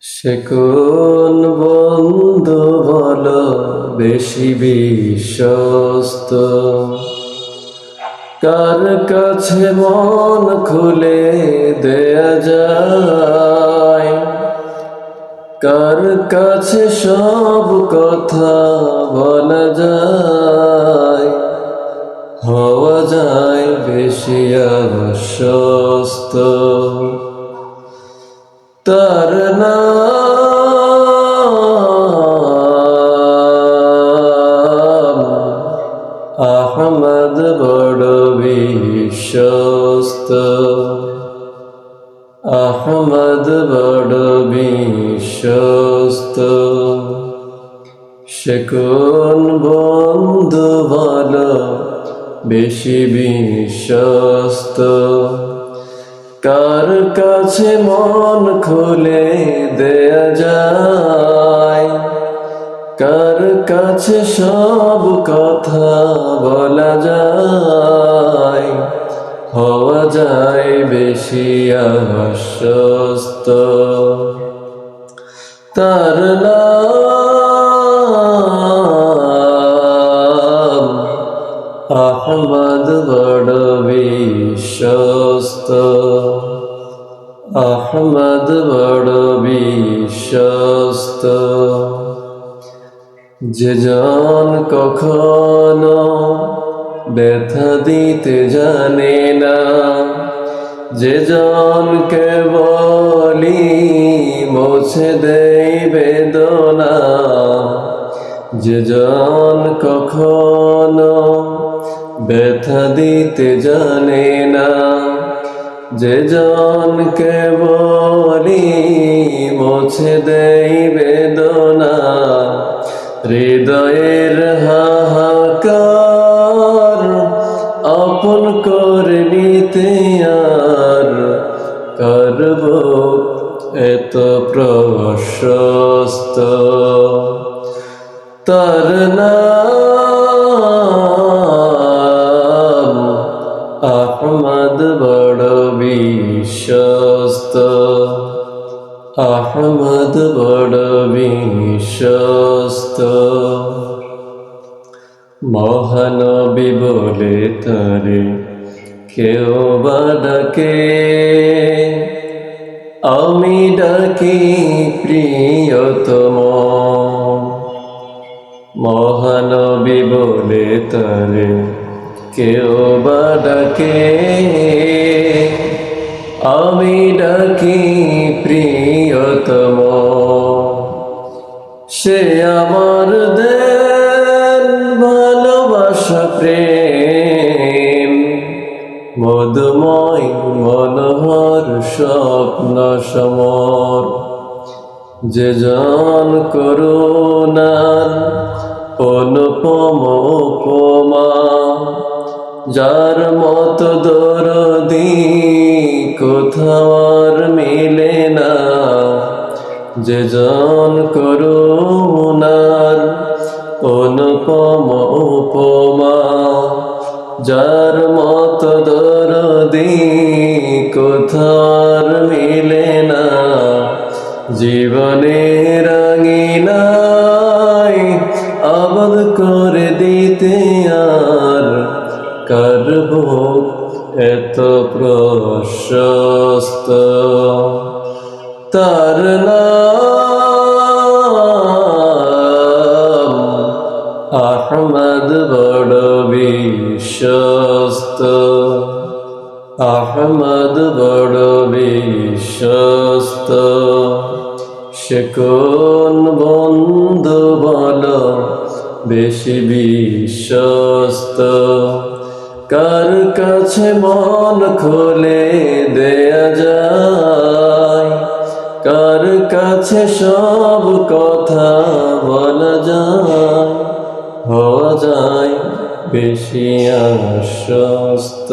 সে কোন বন্ধু বলো বেশি বিশ্বস্ত, কার কাছে মন খুলে দেয়া যায়, কার কাছে সব কথা বলা যায়, হওয়া যায় বেশি আশ্বস্ত। তার নাম আহমদ, বড় বিশ্বস্ত। আহমদ বড় বিশ্বস্ত। সে কোন বন্ধু বলো বেশি বিশ্বস্ত, কার কাছে মন খুলে দেয়া যায়, কার কাছে সব কথা বলা যায়, হওয়া যায় বেশি আশ্বস্ত। তার নাম আহমদ, বড় বিশ্বস্ত। আহমদ বড় বিশ্বস্ত। যে জন কখনো ব্যথা দিতে জানে না, যে জনকে বলি মুছে দেয় বেদনা, যে জন কখনো ব্যথা দিতে জানে না, যে জনকে বলি মুছে দেয় বেদনা, হৃদয়ের হাহাকার আপন করে নিতে আর করব এত প্রশস্ত। তার নাম আহমদ, বড় বিশ্বস্ত। আহমদ বড় বিশ্বস্ত। মহানবী বলে তারে কেউ বা ডাকে, আমি ডাকি প্রিয়তম। মহানবী বলে তারে কেউ বা ডাকে, আমি ডাকি প্রিয়তম। সে আমার দেন ভালোবাসা প্রেম, মধুময় মনোহর স্বপ্ন সমর। যে জন করুণার অনুপম উপমা, যার মত দরদি কোথাও আর মিলে না। যে জন করুণার অনুপম উপমা, যার মত দরদি কোথাও আর মিলে না। জীবনের রাঙিনায় আবাদ করে দিতে আর করব এত প্রশস্ত। তার নাম আহমদ, বড় বিশ্বস্ত। আহমদ বড় বিশ্বস্ত। সে কোন বন্ধু বলো বেশি বিশ্বস্ত, কার কাছে মন খুলে দেয়া যায়, কার কাছে সব কথা বলা যায়, হওয়া যায় বেশি আশ্বস্ত।